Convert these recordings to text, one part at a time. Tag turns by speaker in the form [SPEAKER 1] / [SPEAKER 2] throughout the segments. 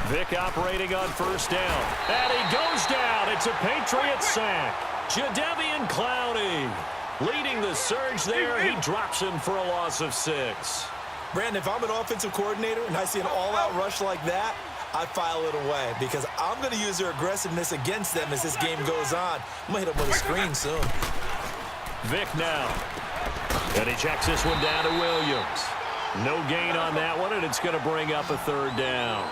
[SPEAKER 1] Vick operating on first down. And he goes down. It's a Patriots sack. Jadeveon Clowney leading the surge there. He drops him for a loss of 6.
[SPEAKER 2] Brandon, if I'm an offensive coordinator and I see an all-out rush like that, I file it away because I'm going to use their aggressiveness against them as this game goes on. I'm going to hit them with a screen soon.
[SPEAKER 1] Vick now. And he checks this one down to Williams. No gain on that one, and it's going to bring up a 3rd down.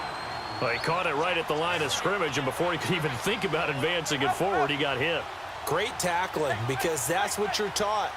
[SPEAKER 1] Well, he caught it right at the line of scrimmage, and before he could even think about advancing it forward, he got hit.
[SPEAKER 2] Great tackling because that's what you're taught.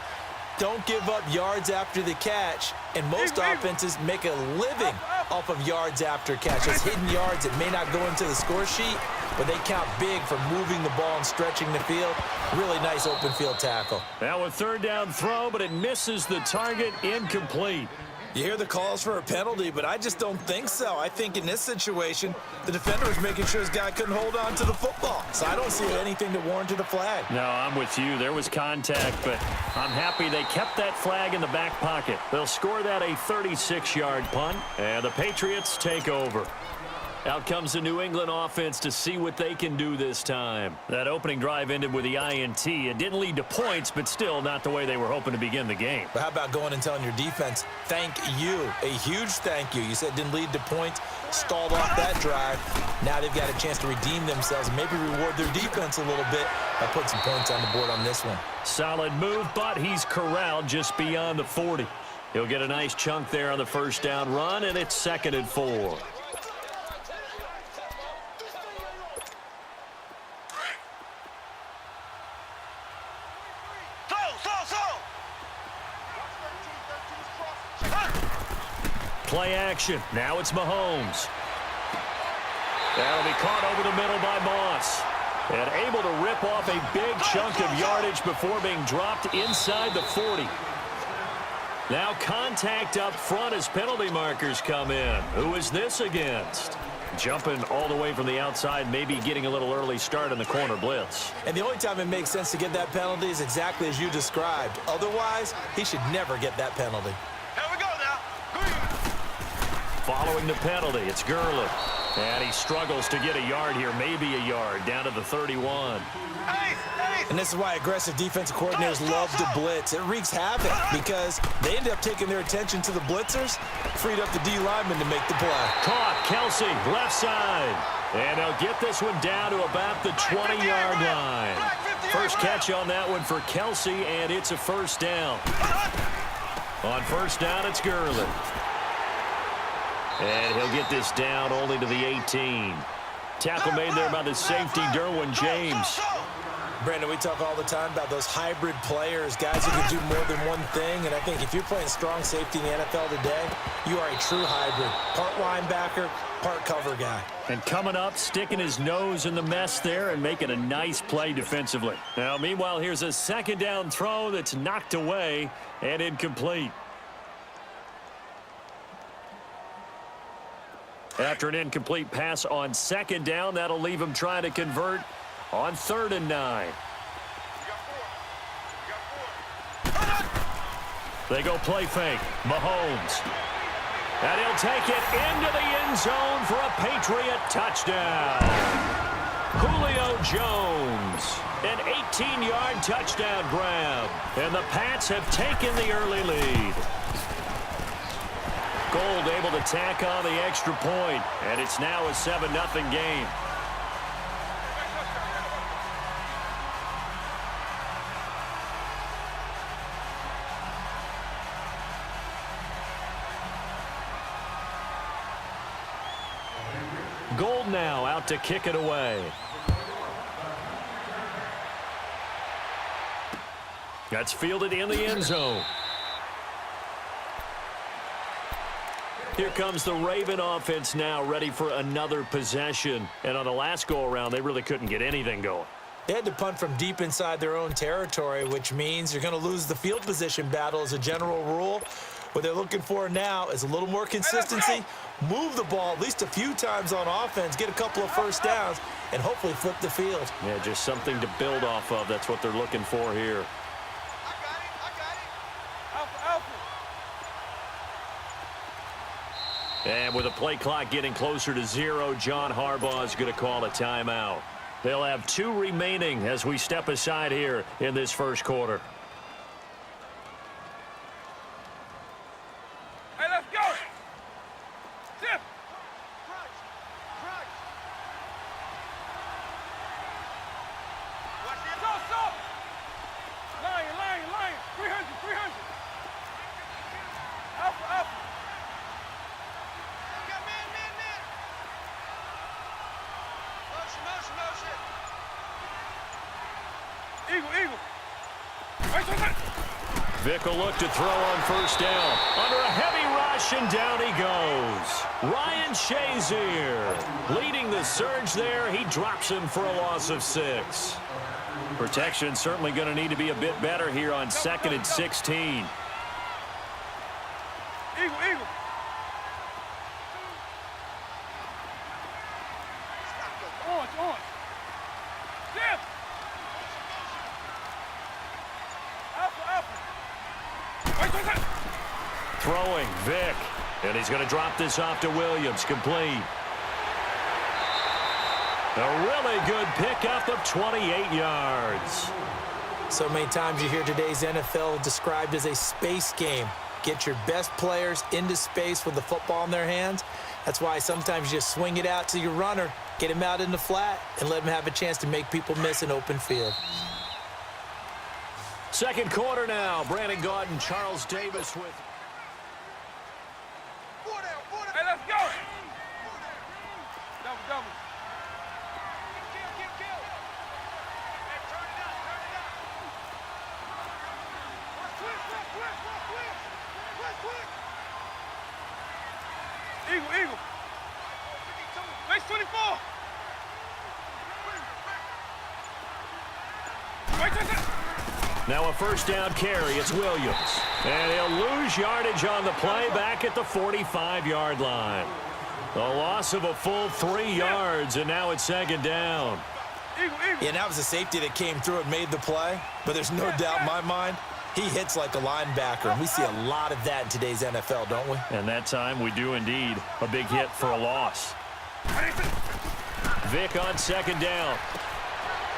[SPEAKER 2] Don't give up yards after the catch, and most offenses make a living off of yards after catch. Those hidden yards that may not go into the score sheet, but they count big for moving the ball and stretching the field. Really nice open field tackle.
[SPEAKER 1] Now a 3rd down throw, but it misses the target, incomplete.
[SPEAKER 2] You hear the calls for a penalty, but I just don't think so. I think in this situation, the defender was making sure his guy couldn't hold on to the football. So I don't see anything that warranted a flag.
[SPEAKER 1] No, I'm with you. There was contact, but I'm happy they kept that flag in the back pocket. They'll score that a 36-yard punt, and the Patriots take over. Out comes the New England offense to see what they can do this time. That opening drive ended with the INT. It didn't lead to points, but still not the way they were hoping to begin the game.
[SPEAKER 2] But how about going and telling your defense, thank you, a huge thank you. You said it didn't lead to points, stalled off that drive. Now they've got a chance to redeem themselves and maybe reward their defense a little bit by putting some points on the board on this one.
[SPEAKER 1] Solid move, but he's corralled just beyond the 40. He'll get a nice chunk there on the 1st down run, and it's 2nd and 4. Play action. Now it's Mahomes. That'll be caught over the middle by Moss. And able to rip off a big chunk of yardage before being dropped inside the 40. Now contact up front as penalty markers come in. Who is this against? Jumping all the way from the outside, maybe getting a little early start in the corner blitz.
[SPEAKER 2] And the only time it makes sense to get that penalty is exactly as you described. Otherwise, he should never get that penalty.
[SPEAKER 1] Following the penalty, it's Gurley. And he struggles to get a yard here, maybe a yard, down to the 31.
[SPEAKER 2] And this is why aggressive defensive coordinators love to blitz. It wreaks havoc because they end up taking their attention to the blitzers, freed up the D lineman to make the play.
[SPEAKER 1] Caught, Kelsey, left side. And they'll get this one down to about the 20-yard line. First catch on that one for Kelsey, and it's a 1st down. On 1st down, it's Gurley. And he'll get this down only to the 18. Tackle made there by the safety, Derwin James.
[SPEAKER 2] Brandon, we talk all the time about those hybrid players, guys who can do more than one thing. And I think if you're playing strong safety in the NFL today, you are a true hybrid. Part linebacker, part cover guy.
[SPEAKER 1] And coming up, sticking his nose in the mess there and making a nice play defensively. Now, meanwhile, here's a 2nd down throw that's knocked away and incomplete. After an incomplete pass on 2nd down, that'll leave him trying to convert on 3rd and 9. They go play fake. Mahomes. And he'll take it into the end zone for a Patriot touchdown. Julio Jones. An 18-yard touchdown grab. And the Pats have taken the early lead. Gold able to tack on the extra point, and it's now a 7-0 game. Gold now out to kick it away. That's fielded in the end zone. Here comes the Raven offense now, ready for another possession. And on the last go-around, they really couldn't get anything going.
[SPEAKER 2] They had to punt from deep inside their own territory, which means you're going to lose the field position battle as a general rule. What they're looking for now is a little more consistency, move the ball at least a few times on offense, get a couple of 1st downs, and hopefully flip the field.
[SPEAKER 1] Yeah, just something to build off of. That's what they're looking for here. And with the play clock getting closer to 0, John Harbaugh is going to call a timeout. They'll have 2 remaining as we step aside here in this first quarter.
[SPEAKER 3] Hey, let's go. Zip. Watch it. So. Lion. 300. Alpha. Motion. Eagle. Right.
[SPEAKER 1] Vick will look to throw on first down. Under a heavy rush, and down he goes. Ryan Shazier leading the surge there. He drops him for a loss of 6. Protection certainly going to need to be a bit better here on 2nd and 16.
[SPEAKER 3] Eagle. On. Zip. Alpha. Right.
[SPEAKER 1] Throwing, Vick. And he's going to drop this off to Williams. Complete. A really good pickup of 28 yards.
[SPEAKER 2] So many times you hear today's NFL described as a space game. Get your best players into space with the football in their hands. That's why sometimes you just swing it out to your runner, get him out in the flat, and let him have a chance to make people miss an open field.
[SPEAKER 1] Second quarter now. Brandon Gaudin, Charles Davis with...
[SPEAKER 3] Hey, let's go. Double. Eagle. Race 24.
[SPEAKER 1] Now a first down carry. It's Williams. And he'll lose yardage on the play back at the 45-yard line. A loss of a full 3 yards, and now it's 2nd down.
[SPEAKER 2] Yeah, that was a safety that came through and made the play, but there's no doubt in my mind he hits like a linebacker, and we see a lot of that in today's NFL, don't we?
[SPEAKER 1] And that time we do indeed. A big hit for a loss. Vick on 2nd down.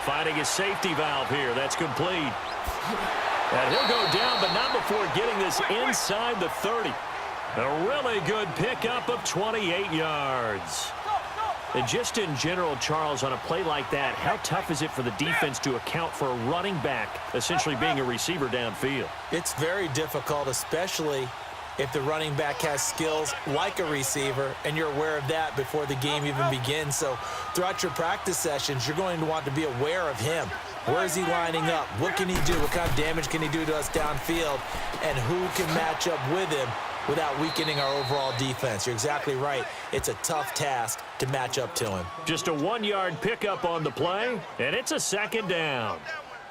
[SPEAKER 1] Finding a safety valve here. That's complete. And he'll go down, but not before getting this inside the 30. A really good pickup of 28 yards. And just in general, Charles, on a play like that, how tough is it for the defense to account for a running back essentially being a receiver downfield?
[SPEAKER 2] It's very difficult, especially if the running back has skills like a receiver, and you're aware of that before the game even begins. So throughout your practice sessions, you're going to want to be aware of him. Where is he lining up? What can he do? What kind of damage can he do to us downfield? And who can match up with him without weakening our overall defense? You're exactly right. It's a tough task to match up to him.
[SPEAKER 1] Just a 1-yard pickup on the play, and it's a 2nd down.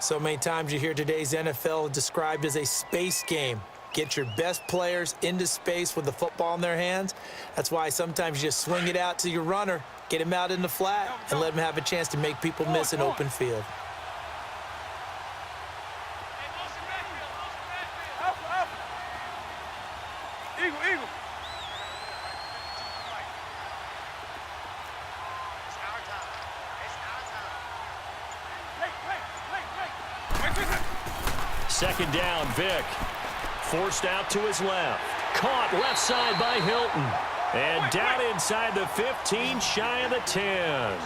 [SPEAKER 2] So many times you hear today's NFL described as a space game. Get your best players into space with the football in their hands. That's why sometimes you just swing it out to your runner, get him out in the flat, and let him have a chance to make people miss an open field.
[SPEAKER 3] Eagle.
[SPEAKER 1] Second down, Vick. Forced out to his left. Caught left side by Hilton. And down inside the 15, shy of the 10.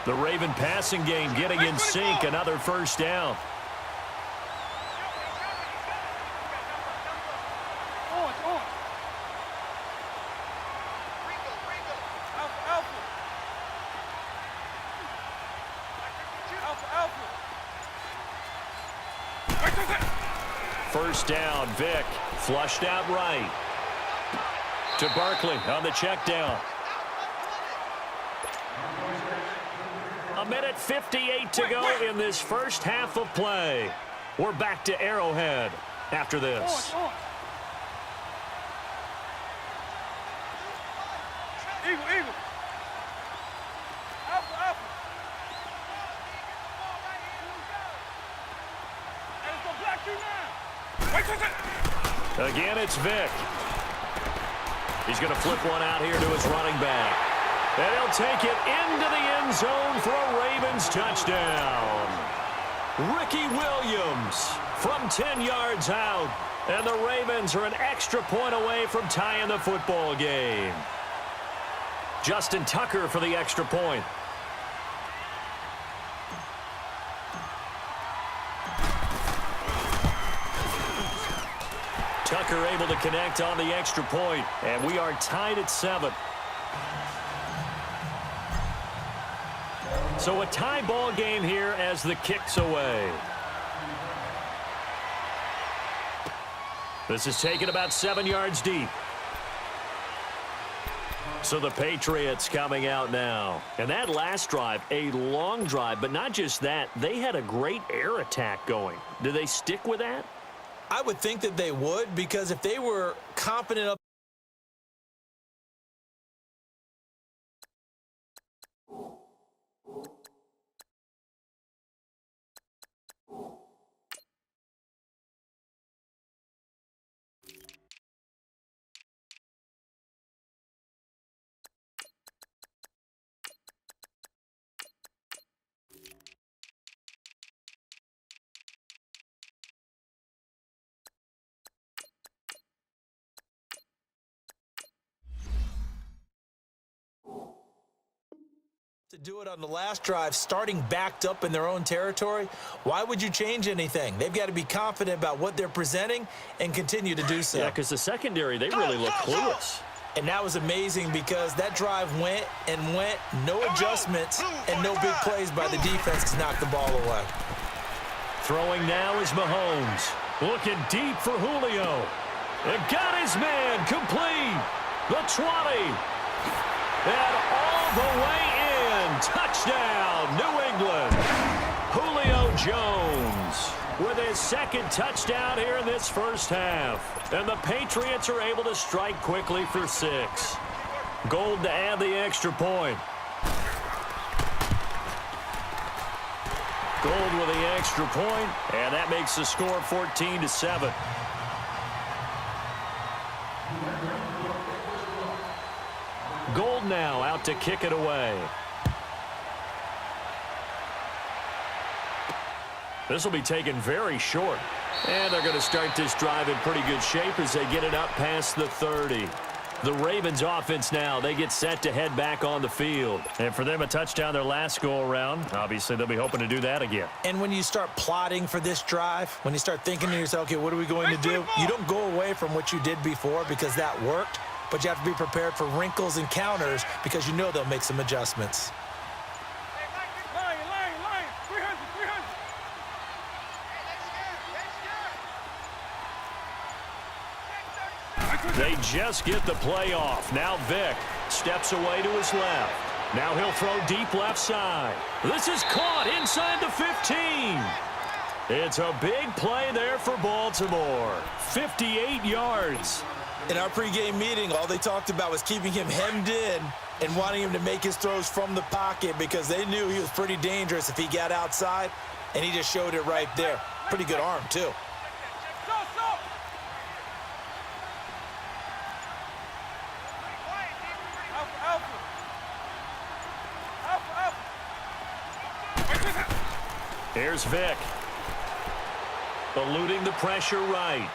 [SPEAKER 1] The Raven passing game getting in sync. Another first down. First down, Vick. Flushed out right. To Barkley on the check down. 1:58 to go in this first half of play. We're back to Arrowhead after this.
[SPEAKER 3] Eagle. Alpha. And it's gonna block you now.
[SPEAKER 1] Again, it's Vick. He's going to flip one out here to his running back. And he'll take it into the end zone for a Ravens touchdown. Ricky Williams from 10 yards out. And the Ravens are an extra point away from tying the football game. Justin Tucker for the extra point. Tucker able to connect on the extra point, and we are tied at 7. So a tie ball game here as the kick's away. This is taken about 7 yards deep. So the Patriots coming out now. And that last drive, a long drive, but not just that, they had a great air attack going. Do they stick with that?
[SPEAKER 2] I would think that they would, because if they were confident up to do it on the last drive, starting backed up in their own territory, why would you change anything? They've got to be confident about what they're presenting and continue to do so.
[SPEAKER 1] Yeah, because the secondary, they really look clueless.
[SPEAKER 2] And that was amazing because that drive went and went, no adjustments and no big plays by the defense to knock the ball away.
[SPEAKER 1] Throwing now is Mahomes. Looking deep for Julio. And got his man complete. The 20. And all the way in. Touchdown, New England. Julio Jones with his second touchdown here in this first half. And the Patriots are able to strike quickly for 6. Gold to add the extra point. Gold with the extra point, and that makes the score 14-7. Gold now out to kick it away. This will be taken very short. And they're going to start this drive in pretty good shape as they get it up past the 30. The Ravens offense now, they get set to head back on the field. And for them, a touchdown their last go-around. Obviously, they'll be hoping to do that again.
[SPEAKER 2] And when you start plotting for this drive, when you start thinking to yourself, okay, what are we going to do? You don't go away from what you did before because that worked, but you have to be prepared for wrinkles and counters because you know they'll make some adjustments.
[SPEAKER 1] They just get the play off. Now Vick steps away to his left. Now he'll throw deep left side. This is caught inside the 15. It's a big play there for Baltimore. 58 yards.
[SPEAKER 2] In our pregame meeting, all they talked about was keeping him hemmed in and wanting him to make his throws from the pocket because they knew he was pretty dangerous if he got outside, and he just showed it right there. Pretty good arm, too.
[SPEAKER 1] Here's Vick. Eluding the pressure right.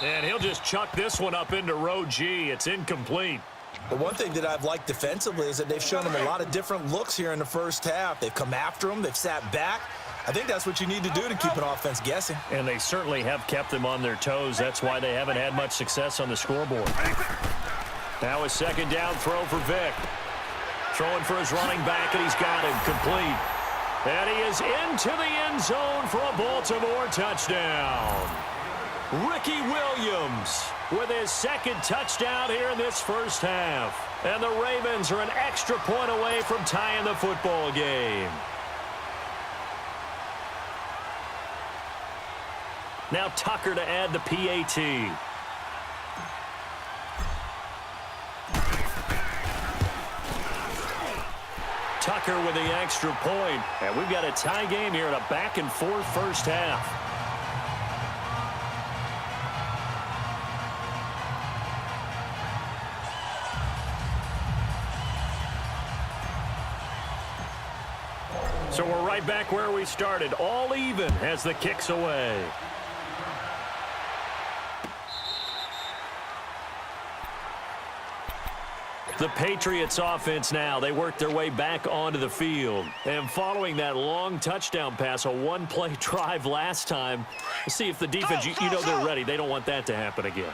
[SPEAKER 1] And he'll just chuck this one up into row G. It's incomplete.
[SPEAKER 2] The one thing that I've liked defensively is that they've shown him a lot of different looks here in the first half. They've come after him. They've sat back. I think that's what you need to do to keep an offense guessing.
[SPEAKER 1] And they certainly have kept them on their toes. That's why they haven't had much success on the scoreboard. Now a second down throw for Vick. Throwing for his running back, and he's got him complete. And he is into the end zone for a Baltimore touchdown. Ricky Williams with his second touchdown here in this first half. And the Ravens are an extra point away from tying the football game. Now Tucker to add the PAT. Tucker with the extra point. And we've got a tie game here in a back-and-forth first half. So we're right back where we started, all even as the kick's away. The Patriots offense now, they work their way back onto the field. And following that long touchdown pass, a one-play drive last time, let's see if the defense, you know they're ready. They don't want that to happen again.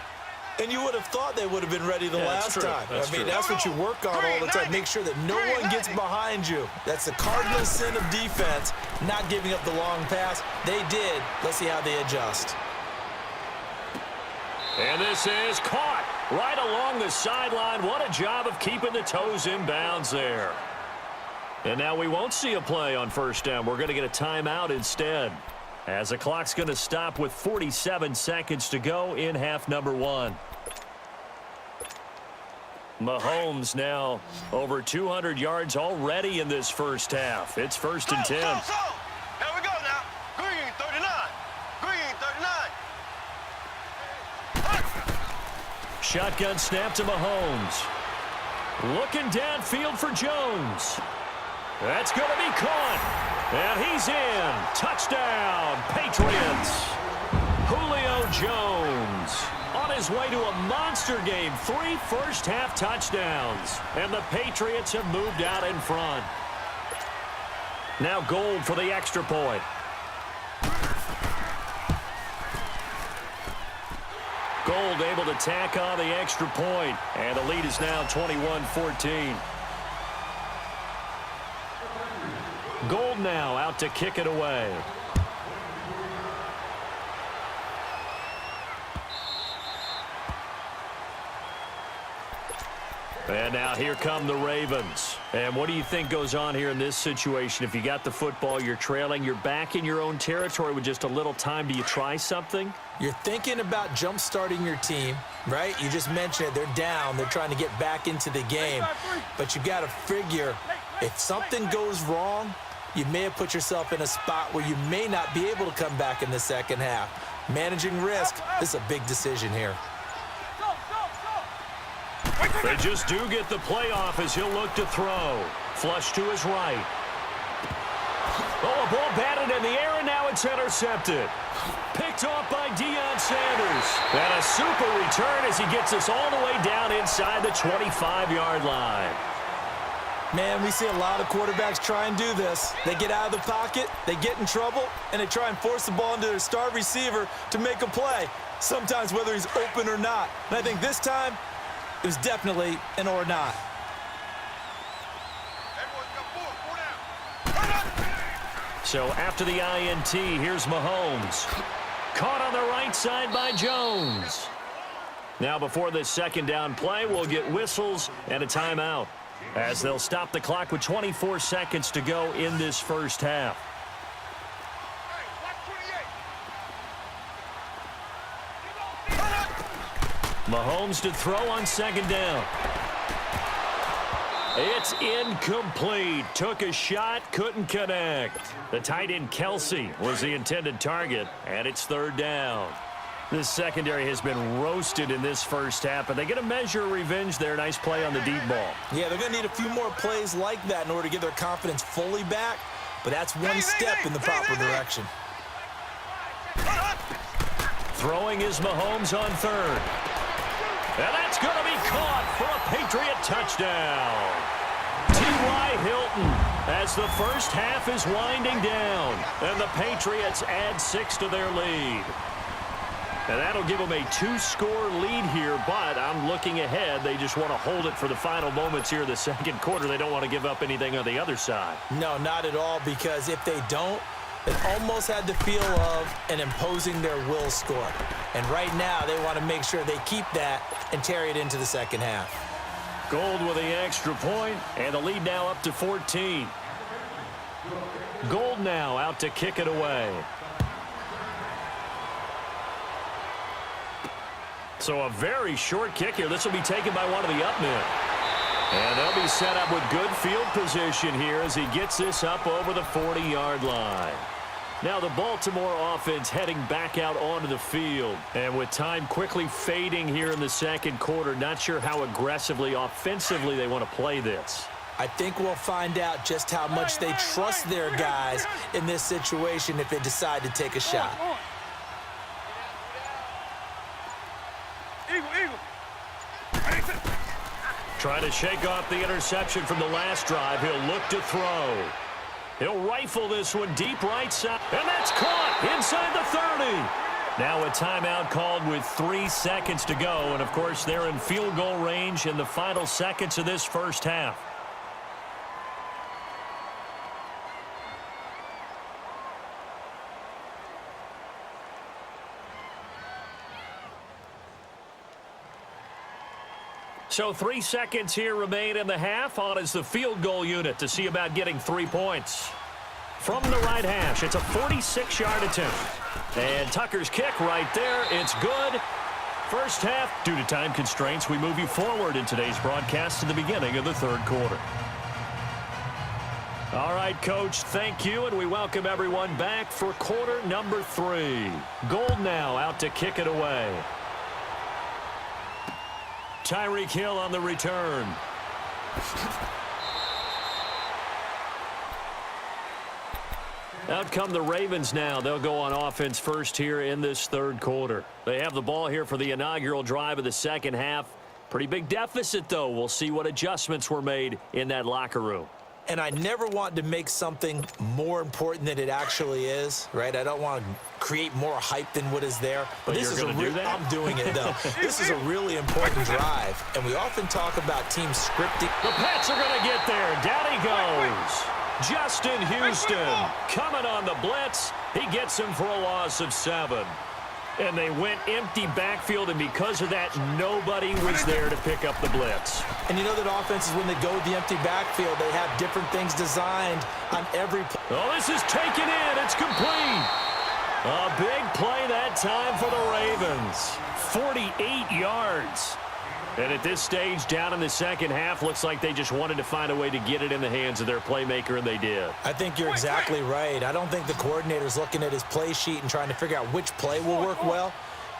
[SPEAKER 2] And you would have thought they would have been ready the last time. That's what you work on all the time. Make sure that no one gets behind you. That's the cardinal sin of defense, not giving up the long pass. They did. Let's see how they adjust.
[SPEAKER 1] And this is caught right along the sideline. What a job of keeping the toes in bounds there. And now we won't see a play on first down. We're going to get a timeout instead, as the clock's going to stop with 47 seconds to go in half number 1. Mahomes now over 200 yards already in this first half. It's 1st and 10.
[SPEAKER 3] Here we go now. Green 39. Green 39.
[SPEAKER 1] Shotgun snap to Mahomes. Looking downfield for Jones. That's going to be caught. And he's in. Touchdown, Patriots. Julio Jones on his way to a monster game. 3 first-half touchdowns. And the Patriots have moved out in front. Now Gold for the extra point. Gold able to tack on the extra point. And the lead is now 21-14. Gold now out to kick it away. And now here come the Ravens. And what do you think goes on here in this situation? If you got the football, you're trailing, you're back in your own territory with just a little time. Do you try something?
[SPEAKER 2] You're thinking about jump-starting your team, right? You just mentioned it. They're down. They're trying to get back into the game. But you got to figure, if something goes wrong, you may have put yourself in a spot where you may not be able to come back in the second half. Managing risk, this is a big decision here.
[SPEAKER 1] They just do get the playoff as he'll look to throw. Flush to his right. Oh, a ball batted in the air, and now it's intercepted. Picked off by Deion Sanders. And a super return as he gets us all the way down inside the 25-yard line.
[SPEAKER 2] Man, we see a lot of quarterbacks try and do this. They get out of the pocket, they get in trouble, and they try and force the ball into their star receiver to make a play, sometimes whether he's open or not. And I think this time, it was definitely an or not.
[SPEAKER 1] So after the INT, here's Mahomes. Caught on the right side by Jones. Now before this second down play, we'll get whistles and a timeout, as they'll stop the clock with 24 seconds to go in this first half. Mahomes to throw on second down. It's incomplete. Took a shot, couldn't connect. The tight end Kelsey was the intended target, and it's third down. This secondary has been roasted in this first half, and they get a measure of revenge there. Nice play on the deep ball.
[SPEAKER 2] Yeah, they're going to need a few more plays like that in order to get their confidence fully back, but that's one step in the proper direction.
[SPEAKER 1] Throwing is Mahomes on third. And that's going to be caught for a Patriot touchdown. T.Y. Hilton as the first half is winding down, and the Patriots add 6 to their lead. And that'll give them a 2-score lead here, but I'm looking ahead. They just want to hold it for the final moments here in the second quarter. They don't want to give up anything on the other side.
[SPEAKER 2] No, not at all, because if they don't, it almost had the feel of an imposing their will score. And right now, they want to make sure they keep that and carry it into the second half.
[SPEAKER 1] Gold with the extra point, and the lead now up to 14. Gold now out to kick it away. So a very short kick here. This will be taken by one of the up men. And they'll be set up with good field position here as he gets this up over the 40-yard line. Now the Baltimore offense heading back out onto the field. And with time quickly fading here in the second quarter, not sure how aggressively, offensively they want to play this.
[SPEAKER 2] I think we'll find out just how much they trust their guys in this situation if they decide to take a shot.
[SPEAKER 1] Trying to shake off the interception from the last drive. He'll look to throw. He'll rifle this one deep right side. And that's caught inside the 30. Now a timeout called with 3 seconds to go. And, of course, they're in field goal range in the final seconds of this first half. So 3 seconds here remain in the half. On is the field goal unit to see about getting 3 points. From the right hash, it's a 46-yard attempt. And Tucker's kick right there. It's good. First half, due to time constraints, we move you forward in today's broadcast to the beginning of the third quarter. All right, Coach, thank you, and we welcome everyone back for quarter number 3. Gold now out to kick it away. Tyreek Hill on the return. Out come the Ravens now. They'll go on offense first here in this third quarter. They have the ball here for the inaugural drive of the second half. Pretty big deficit, though. We'll see what adjustments were made in that locker room.
[SPEAKER 2] And I never want to make something more important than it actually is, right? I don't want to create more hype than what is there.
[SPEAKER 1] But this is a do that?
[SPEAKER 2] I'm doing it, though. This is a really important drive, and we often talk about teams scripting.
[SPEAKER 1] The Pats are going to get there. Down he goes. Justin Houston coming on the blitz. He gets him for a loss of 7. And they went empty backfield, and because of that, nobody was there to pick up the blitz.
[SPEAKER 2] And you know that offenses, when they go with the empty backfield, they have different things designed on every play.
[SPEAKER 1] Oh, this is taken in. It's complete. A big play that time for the Ravens. 48 yards. And at this stage, down in the second half, looks like they just wanted to find a way to get it in the hands of their playmaker, and they did.
[SPEAKER 2] I think you're exactly right. I don't think the coordinator's looking at his play sheet and trying to figure out which play will work well.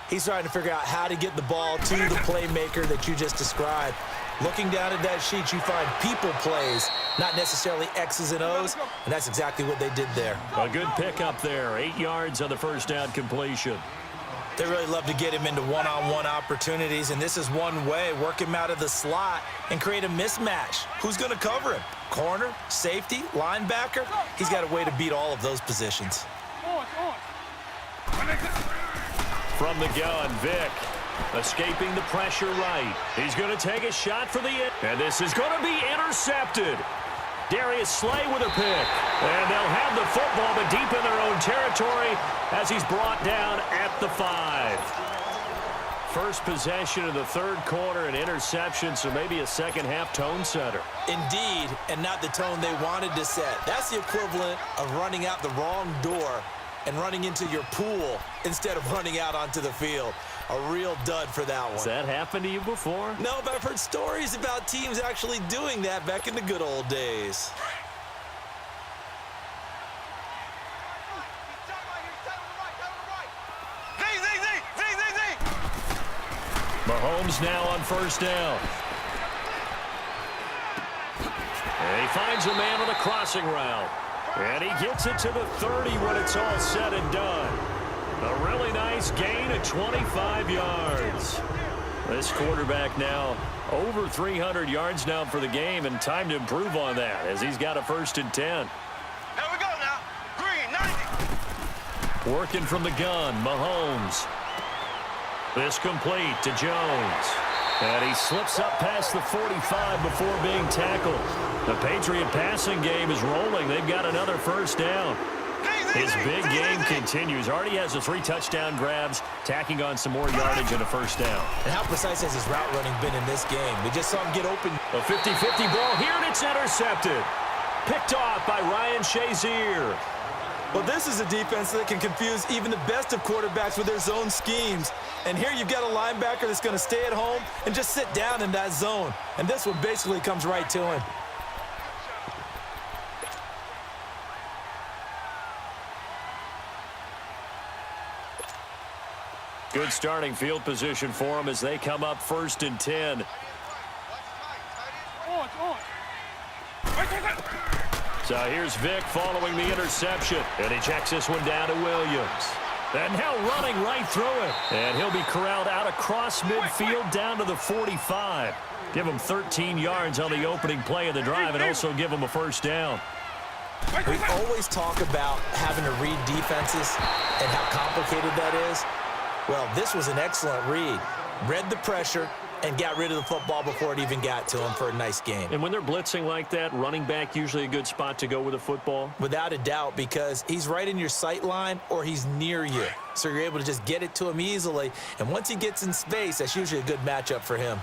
[SPEAKER 2] He's trying to figure out how to get the ball to the playmaker that you just described. Looking down at that sheet, you find people plays, not necessarily X's and O's, and that's exactly what they did there.
[SPEAKER 1] A good pickup there. 8 yards on the first down completion.
[SPEAKER 2] They really love to get him into one-on-one opportunities, and this is one way. Work him out of the slot and create a mismatch. Who's going to cover him? Corner, safety, linebacker? He's got a way to beat all of those positions.
[SPEAKER 1] From the gun, Vick escaping the pressure right. He's going to take a shot for the end. And this is going to be intercepted. Darius Slay with a pick. And they'll have the football, but deep in their own territory as he's brought down at the 5. First possession of the third quarter, an interception, so maybe a second-half tone setter.
[SPEAKER 2] Indeed, and not the tone they wanted to set. That's the equivalent of running out the wrong door and running into your pool instead of running out onto the field. A real dud for that one.
[SPEAKER 1] Has that happened to you before?
[SPEAKER 2] No, but I've heard stories about teams actually doing that back in the good old days.
[SPEAKER 1] Mahomes now on first down. And he finds a man on the crossing route. And he gets it to the 30 when it's all said and done. A really nice gain of 25 yards. This quarterback now over 300 yards now for the game, and time to improve on that as he's got a 1st and 10.
[SPEAKER 3] Here we go now. Green, 90.
[SPEAKER 1] Working from the gun, Mahomes. This complete to Jones. And he slips up past the 45 before being tackled. The Patriot passing game is rolling. They've got another first down. His big game continues. Already has the 3 touchdown grabs, tacking on some more yardage and a first down.
[SPEAKER 2] And how precise has his route running been in this game? We just saw him get open.
[SPEAKER 1] A 50-50 ball here, and it's intercepted. Picked off by Ryan Shazier.
[SPEAKER 2] Well, this is a defense that can confuse even the best of quarterbacks with their zone schemes. And here you've got a linebacker that's going to stay at home and just sit down in that zone. And this one basically comes right to him.
[SPEAKER 1] Good starting field position for them as they come up 1st and 10. So here's Vick following the interception. And he checks this one down to Williams. And now running right through it. And he'll be corralled out across midfield down to the 45. Give him 13 yards on the opening play of the drive and also give him a first down.
[SPEAKER 2] We always talk about having to read defenses and how complicated that is. Well, this was an excellent read. Read the pressure and got rid of the football before it even got to him for a nice game.
[SPEAKER 1] And when they're blitzing like that, running back usually a good spot to go with the football?
[SPEAKER 2] Without a doubt, because he's right in your sight line or he's near you. So you're able to just get it to him easily. And once he gets in space, that's usually a good matchup for him.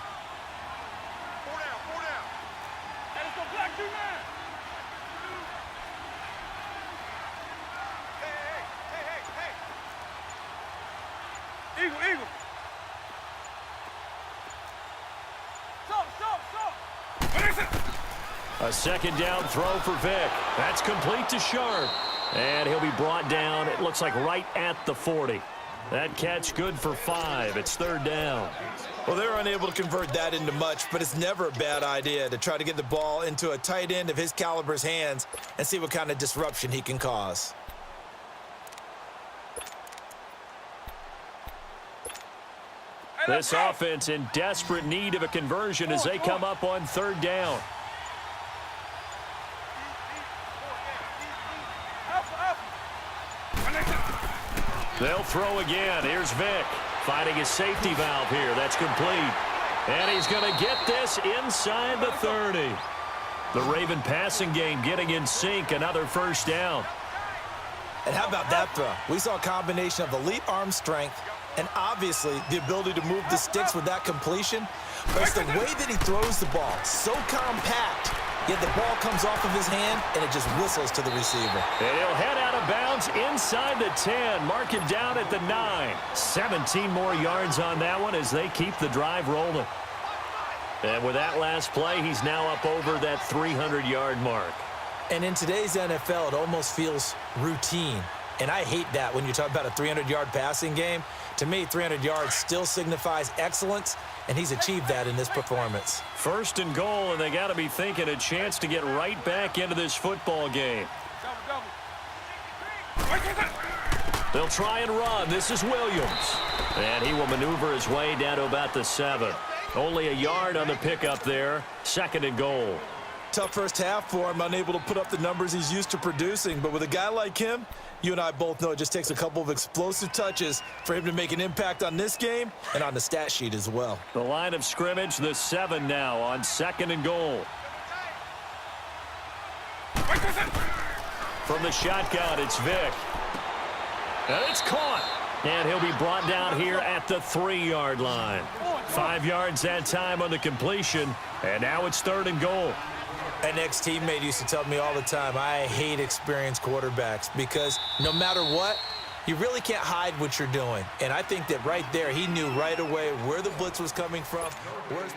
[SPEAKER 1] A second down throw for Vick. That's complete to Sharp. And he'll be brought down, it looks like right at the 40. That catch good for 5. It's third down.
[SPEAKER 2] Well, they're unable to convert that into much, but it's never a bad idea to try to get the ball into a tight end of his caliber's hands and see what kind of disruption he can cause.
[SPEAKER 1] This offense in desperate need of a conversion as they come up on third down. They'll throw again. Here's Vick finding his safety valve here. That's complete. And he's going to get this inside the 30. The Raven passing game getting in sync. Another first down.
[SPEAKER 2] And how about that throw? We saw a combination of elite arm strength and obviously the ability to move the sticks with that completion. But it's the way that he throws the ball. So compact, yet the ball comes off of his hand and it just whistles to the receiver.
[SPEAKER 1] And he'll head out of bounds inside the 10. Mark it down at the 9. 17 more yards on that one as they keep the drive rolling. And with that last play, he's now up over that 300-yard mark.
[SPEAKER 2] And in today's NFL, it almost feels routine. And I hate that when you talk about a 300-yard passing game. To me, 300 yards still signifies excellence, and he's achieved that in this performance.
[SPEAKER 1] First and goal, and they got to be thinking a chance to get right back into this football game. They'll try and run. This is Williams. And he will maneuver his way down to about the 7. Only a yard on the pickup there. Second and goal.
[SPEAKER 2] Tough first half for him, unable to put up the numbers he's used to producing. But with a guy like him, you and I both know it just takes a couple of explosive touches for him to make an impact on this game and on the stat sheet as well.
[SPEAKER 1] The line of scrimmage, the 7 now on second and goal. From the shotgun, it's Vick. And it's caught. And he'll be brought down here at the 3-yard line. 5 yards that time on the completion. And now it's third and goal.
[SPEAKER 2] An ex-teammate used to tell me all the time, I hate experienced quarterbacks because no matter what, you really can't hide what you're doing. And I think that right there, he knew right away where the blitz was coming from. Where's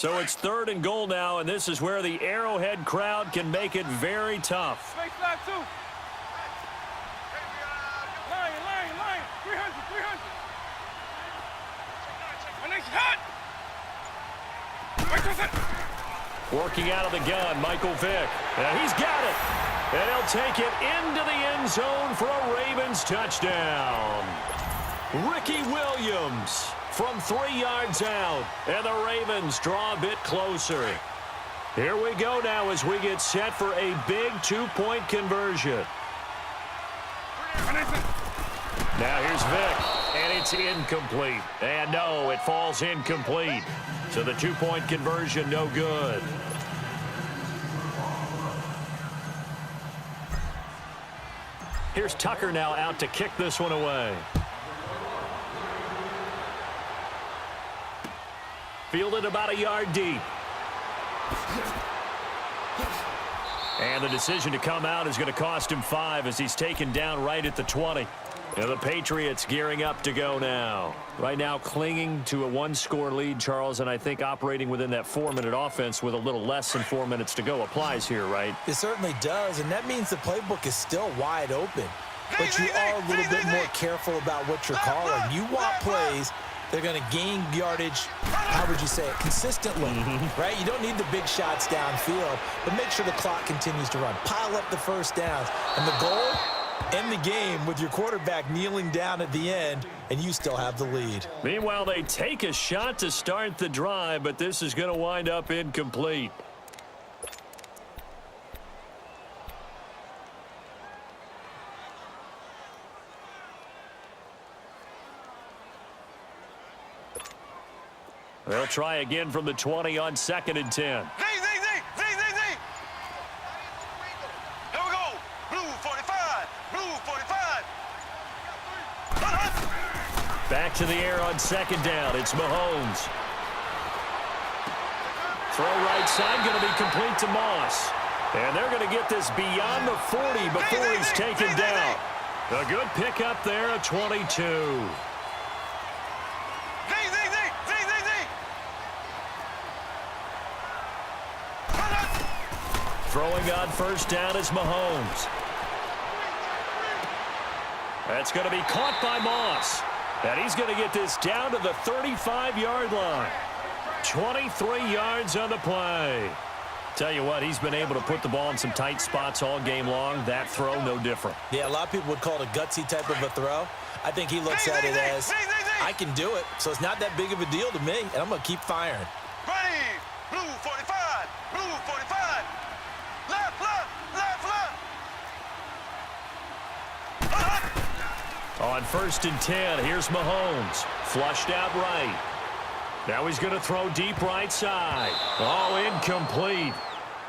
[SPEAKER 1] So it's third and goal now, and this is where the Arrowhead crowd can make it very tough.
[SPEAKER 4] Space flag 2. Line. 300. My next hot.
[SPEAKER 1] Working out of the gun, Michael Vick. And he's got it. And he'll take it into the end zone for a Ravens touchdown. Ricky Williams from 3 yards out. And the Ravens draw a bit closer. Here we go now as we get set for a big 2-point conversion. Now here's Vick, and it's incomplete. And no, it falls incomplete. So the 2-point conversion no good. Here's Tucker now out to kick this one away. Fielded about a yard deep. And the decision to come out is going to cost him 5 as he's taken down right at the 20. And the Patriots gearing up to go now. Right now clinging to a one-score lead, Charles, and I think operating within that 4-minute offense with a little less than 4 minutes to go applies here, right?
[SPEAKER 2] It certainly does, and that means the playbook is still wide open. But you are a little bit more careful about what you're calling. You want plays they're going to gain yardage, how would you say it, consistently, right? You don't need the big shots downfield, but make sure the clock continues to run. Pile up the first downs. And the goal, end the game with your quarterback kneeling down at the end, and you still have the lead.
[SPEAKER 1] Meanwhile, they take a shot to start the drive, but this is going to wind up incomplete. They'll try again from the 20 on 2nd and 10.
[SPEAKER 3] Z. Here we go. Blue 45. Blue 45.
[SPEAKER 1] Back to the air on 2nd down. It's Mahomes. Throw right side, going to be complete to Moss. And they're going to get this beyond the 40 before he's taken down. A good pickup there, a 22. Throwing on 1st down is Mahomes. That's going to be caught by Moss. And he's going to get this down to the 35-yard line. 23 yards on the play. Tell you what, he's been able to put the ball in some tight spots all game long. That throw, no different.
[SPEAKER 2] Yeah, a lot of people would call it a gutsy type of a throw. I think he looks at it as, I can do it, so it's not that big of a deal to me, and I'm going to keep firing.
[SPEAKER 3] Ready. Blue 45. Blue 45. Left.
[SPEAKER 1] On 1st and 10, here's Mahomes. Flushed out right. Now he's going to throw deep right side. Oh, incomplete.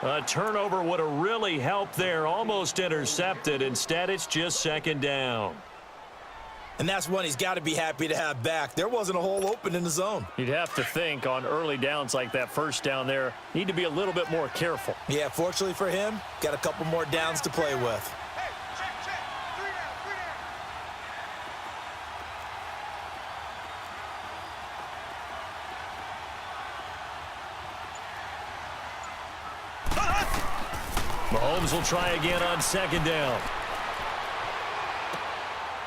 [SPEAKER 1] A turnover would have really helped there. Almost intercepted. Instead, it's just 2nd down.
[SPEAKER 2] And that's one he's got to be happy to have back. There wasn't a hole open in the zone.
[SPEAKER 1] You'd have to think on early downs like that 1st down there, need to be a little bit more careful.
[SPEAKER 2] Yeah, fortunately for him, got a couple more downs to play with.
[SPEAKER 4] Check. 3 down.
[SPEAKER 1] Mahomes will try again on 2nd down.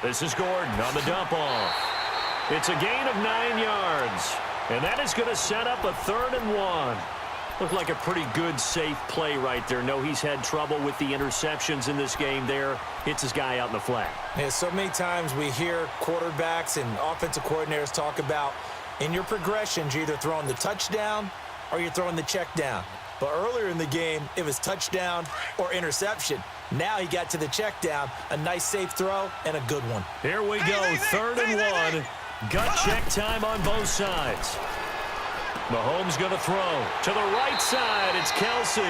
[SPEAKER 1] This is Gordon on the dump off. It's a gain of 9 yards. And that is going to set up a 3rd and 1. Looked like a pretty good, safe play right there. No, he's had trouble with the interceptions in this game there. Hits his guy out in the flat.
[SPEAKER 2] Yeah, so many times we hear quarterbacks and offensive coordinators talk about in your progressions, you're either throwing the touchdown or you're throwing the check down. But earlier in the game, it was touchdown or interception. Now he got to the check down, a nice safe throw, and a good one.
[SPEAKER 1] Here we go, 3rd and 1. Gut check time on both sides. Mahomes going to throw to the right side. It's Kelsey.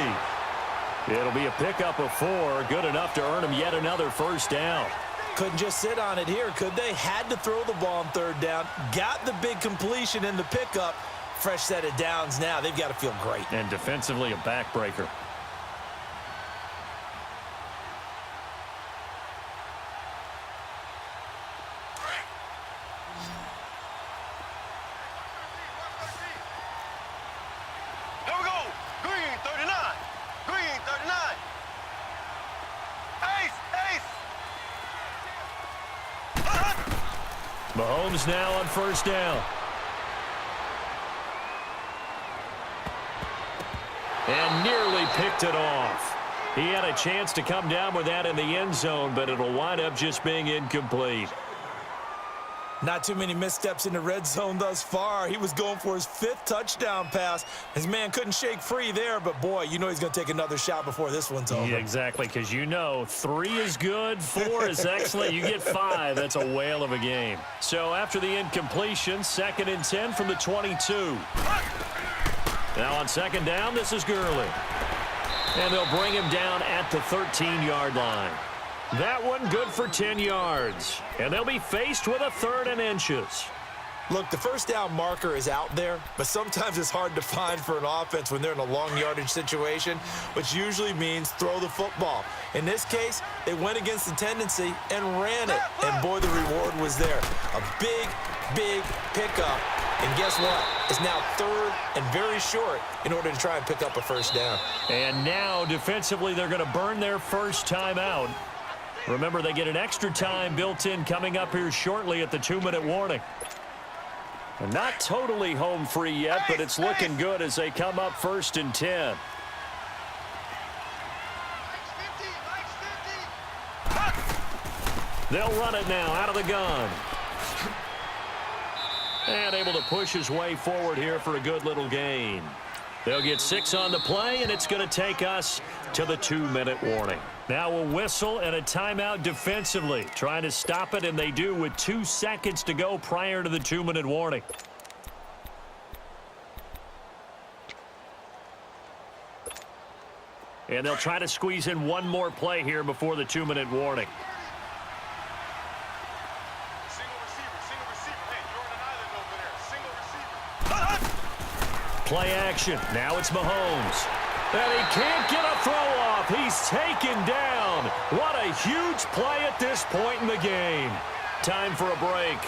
[SPEAKER 1] It'll be a pickup of 4. Good enough to earn him yet another 1st down.
[SPEAKER 2] Couldn't just sit on it here, could they? Had to throw the ball on 3rd down. Got the big completion in the pickup. Fresh set of downs now. They've got to feel great.
[SPEAKER 1] And defensively, a backbreaker.
[SPEAKER 3] Here we go. Green 39. Green 39. Ace.
[SPEAKER 1] Mahomes now on 1st down. And nearly picked it off. He had a chance to come down with that in the end zone, but it'll wind up just being incomplete.
[SPEAKER 2] Not too many missteps in the red zone thus far. He was going for his 5th touchdown pass. His man couldn't shake free there, but boy, you know he's going to take another shot before this one's over.
[SPEAKER 1] Yeah, exactly, because you know 3 is good, 4 is excellent. You get 5, that's a whale of a game. So after the incompletion, 2nd and 10 from the 22. Now on 2nd down, this is Gurley. And they'll bring him down at the 13-yard line. That one good for 10 yards. And they'll be faced with a 3rd and inches.
[SPEAKER 2] Look, the first down marker is out there, but sometimes it's hard to find for an offense when they're in a long yardage situation, which usually means throw the football. In this case, they went against the tendency and ran it, and boy, the reward was there. A big, big pickup, and guess what? It's now third and very short in order to try and pick up a first down.
[SPEAKER 1] And now, defensively, they're going to burn their first time out. Remember, they get an extra time built in coming up here shortly at the 2-minute warning. And not totally home free yet, but it's looking good as they come up 1st and 10. They'll run it now out of the gun. And able to push his way forward here for a good little gain. They'll get 6 on the play, and it's going to take us to the 2-minute warning. Now a whistle and a timeout defensively. Trying to stop it, and they do with 2 seconds to go prior to the 2-minute warning. And they'll try to squeeze in one more play here before the 2-minute warning. Play action. Now it's Mahomes. And he can't get a throw off. He's taken down. What a huge play at this point in the game. Time for a break.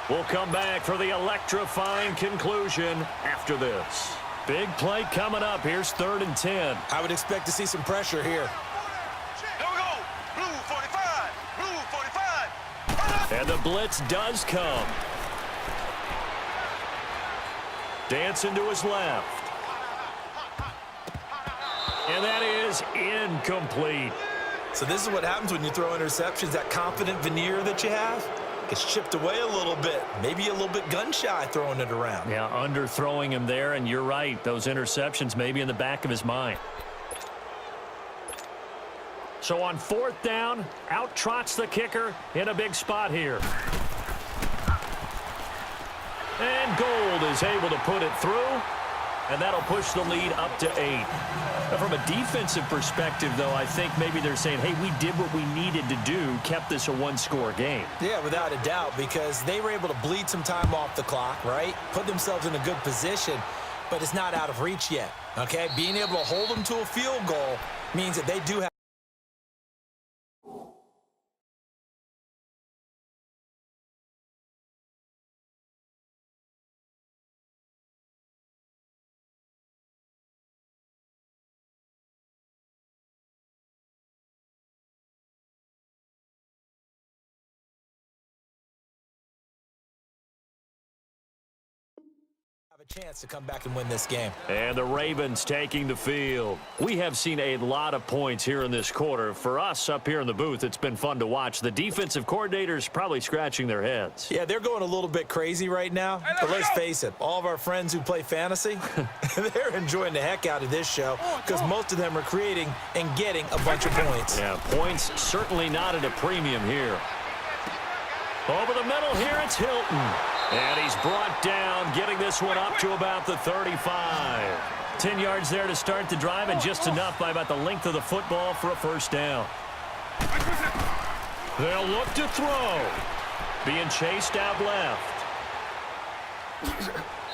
[SPEAKER 1] We'll come back for the electrifying conclusion after this. Big play coming up. Here's 3rd and 10.
[SPEAKER 2] I would expect to see some pressure here.
[SPEAKER 3] Here we go. Blue 45. Blue 45.
[SPEAKER 1] And the blitz does come. Dancing to his left. And that is incomplete.
[SPEAKER 2] So this is what happens when you throw interceptions. That confident veneer that you have gets chipped away a little bit. Maybe a little bit gun-shy throwing it around.
[SPEAKER 1] Yeah, underthrowing him there, and you're right. Those interceptions may be in the back of his mind. So on 4th down, out trots the kicker in a big spot here. And Gold is able to put it through, and that'll push the lead up to 8. Now, from a defensive perspective, though, I think maybe they're saying, hey, we did what we needed to do, kept this a 1-score game.
[SPEAKER 2] Yeah, without a doubt, because they were able to bleed some time off the clock, right? Put themselves in a good position, but it's not out of reach yet, okay? Being able to hold them to a field goal means that they do have a chance to come back and win this game.
[SPEAKER 1] And the Ravens taking the field. We have seen a lot of points here in this quarter. For us up here in the booth, it's been fun to watch. The defensive coordinators probably scratching their heads.
[SPEAKER 2] Yeah, they're going a little bit crazy right now. But let's face it, all of our friends who play fantasy, they're enjoying the heck out of this show because most of them are creating and getting a bunch of points.
[SPEAKER 1] Yeah, points certainly not at a premium here. Over the middle here, it's Hilton. And he's brought down, getting this one up to about the 35. 10 yards there to start the drive, and just enough by about the length of the football for a first down. They'll look to throw. Being chased out left.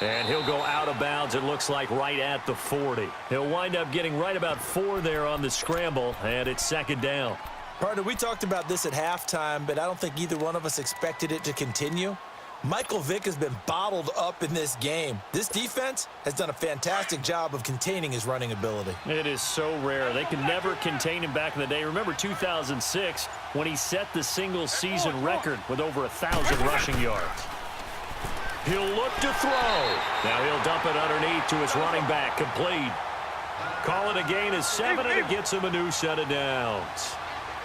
[SPEAKER 1] And he'll go out of bounds, it looks like, right at the 40. He'll wind up getting right about 4 there on the scramble, and it's 2nd down.
[SPEAKER 2] Partner, we talked about this at halftime, but I don't think either one of us expected it to continue. Michael Vick has been bottled up in this game. This defense has done a fantastic job of containing his running ability.
[SPEAKER 1] It is so rare. They could never contain him back in the day. Remember 2006 when he set the single-season record with over 1,000 rushing yards. He'll look to throw. Now he'll dump it underneath to his running back. Complete. Call it a gain of 7, and it gets him a new set of downs.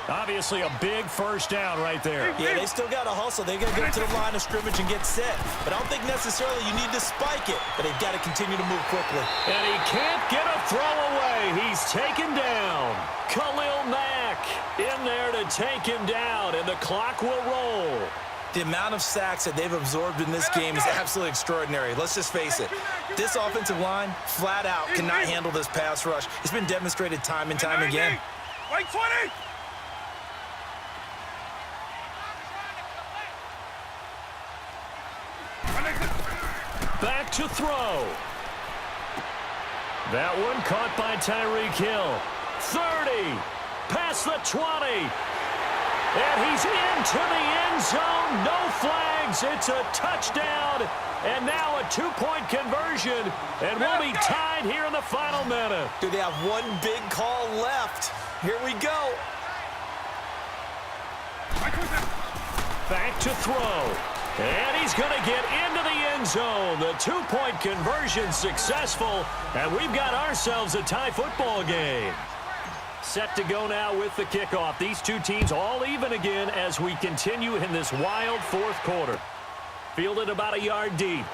[SPEAKER 1] Obviously a big first down right there.
[SPEAKER 2] Yeah, they still got to hustle. They got to get to the line of scrimmage and get set. But I don't think necessarily you need to spike it, but they've got to continue to move quickly.
[SPEAKER 1] And he can't get a throw away. He's taken down. Khalil Mack in there to take him down, and the clock will roll.
[SPEAKER 2] The amount of sacks that they've absorbed in this game is absolutely extraordinary. Let's just face it. This offensive line, flat out, cannot handle this pass rush. It's been demonstrated time and time again.
[SPEAKER 4] Wait, 20!
[SPEAKER 1] to throw. That one caught by Tyreek Hill. 30. Past the 20. And he's into the end zone. No flags. It's a touchdown. And now a two-point conversion. And we'll be tied here in the final minute.
[SPEAKER 2] Do they have one big call left? Here we go.
[SPEAKER 1] Back to throw. And he's going to get into the end zone. The two-point conversion successful. And we've got ourselves a tie football game. Set to go now with the kickoff. These two teams all even again as we continue in this wild fourth quarter. Fielded about a yard deep.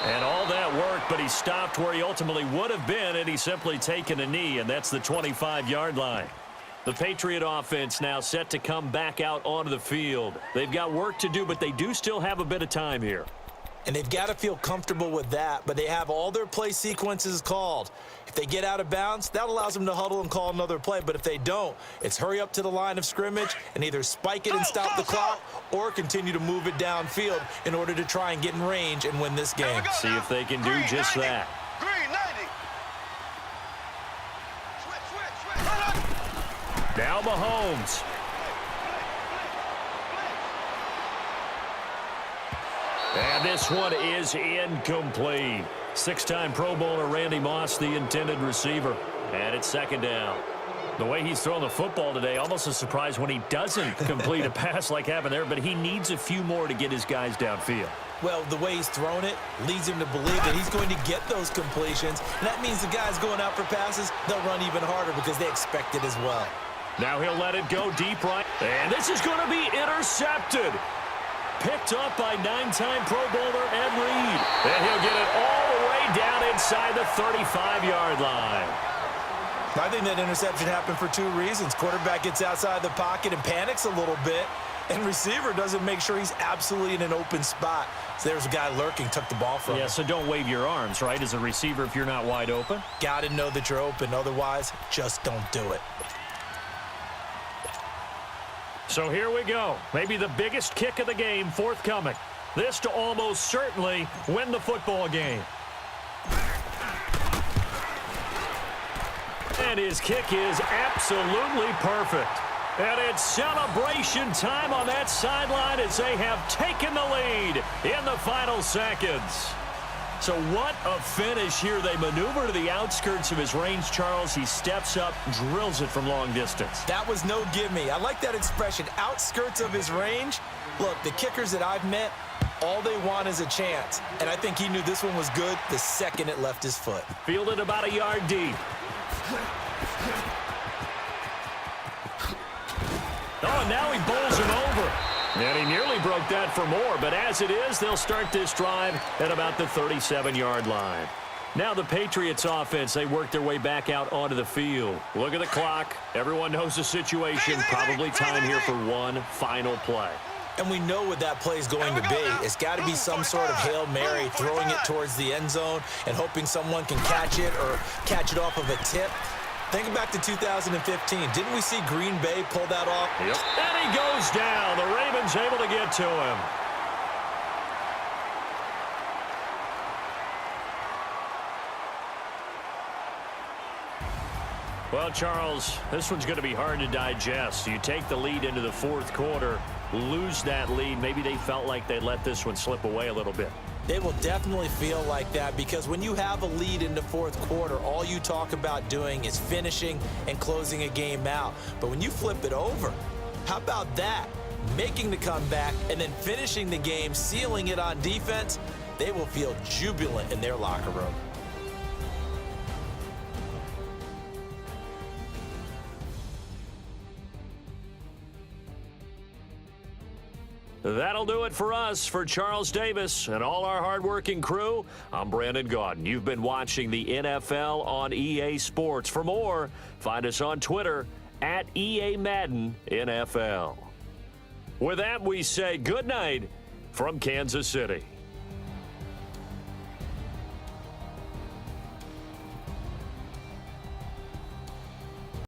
[SPEAKER 1] And all that work, but he stopped where he ultimately would have been, and he's simply taken a knee, and that's the 25-yard line. The Patriot offense now set to come back out onto the field. They've got work to do, but they do still have a bit of time here.
[SPEAKER 2] And they've got to feel comfortable with that, but they have all their play sequences called. If they get out of bounds, that allows them to huddle and call another play. But if they don't, it's hurry up to the line of scrimmage and either spike it and stop the clock or continue to move it downfield in order to try and get in range and win this game.
[SPEAKER 1] See if they can do just that.
[SPEAKER 3] Green 90. Switch.
[SPEAKER 1] Now Mahomes. And this one is incomplete. Six-time Pro Bowler Randy Moss, the intended receiver. And it's second down. The way he's throwing the football today, almost a surprise when he doesn't complete a pass like happened there, but he needs a few more to get his guys downfield.
[SPEAKER 2] Well, the way he's thrown it leads him to believe that he's going to get those completions. And that means the guys going out for passes, they'll run even harder because they expect it as well.
[SPEAKER 1] Now he'll let it go deep right. And this is going to be intercepted. Picked up by nine-time Pro Bowler Ed Reed. And he'll get it all the way down inside the 35-yard line.
[SPEAKER 2] I think that interception happened for two reasons. Quarterback gets outside the pocket and panics a little bit, and receiver doesn't make sure he's absolutely in an open spot. So there's a guy lurking, took the ball from him.
[SPEAKER 1] Yeah, so don't wave your arms, right, as a receiver if you're not wide open.
[SPEAKER 2] Got to know that you're open. Otherwise, just don't do it.
[SPEAKER 1] So here we go. Maybe the biggest kick of the game forthcoming. This to almost certainly win the football game. And his kick is absolutely perfect. And it's celebration time on that sideline as they have taken the lead in the final seconds. So what a finish here. They maneuver to the outskirts of his range, Charles. He steps up, drills it from long distance.
[SPEAKER 2] That was no gimme. I like that expression, outskirts of his range. Look, the kickers that I've met, all they want is a chance. And I think he knew this one was good the second it left his foot.
[SPEAKER 1] Fielded about a yard deep. Oh, and now he bowls him over. And he nearly broke that for more, but as it is, they'll start this drive at about the 37-yard line. Now the Patriots offense, they work their way back out onto the field. Look at the clock. Everyone knows the situation. Probably time here for one final play.
[SPEAKER 2] And we know what that play is going to be. It's got to be some sort of Hail Mary, throwing it towards the end zone and hoping someone can catch it or catch it off of a tip. Think back to 2015. Didn't we see Green Bay pull that off?
[SPEAKER 1] Yep. And he goes down. The Ravens able to get to him. Well, Charles, this one's going to be hard to digest. You take the lead into the fourth quarter, lose that lead. Maybe they felt like they let this one slip away a little bit.
[SPEAKER 2] They will definitely feel like that because when you have a lead in the fourth quarter, all you talk about doing is finishing and closing a game out. But when you flip it over, how about that? Making the comeback and then finishing the game, sealing it on defense, they will feel jubilant in their locker room.
[SPEAKER 1] That'll do it for us. For Charles Davis and all our hardworking crew, I'm Brandon Gaudin. You've been watching the NFL on EA Sports. For more, find us on Twitter at EA Madden NFL. With that, we say good night from Kansas City.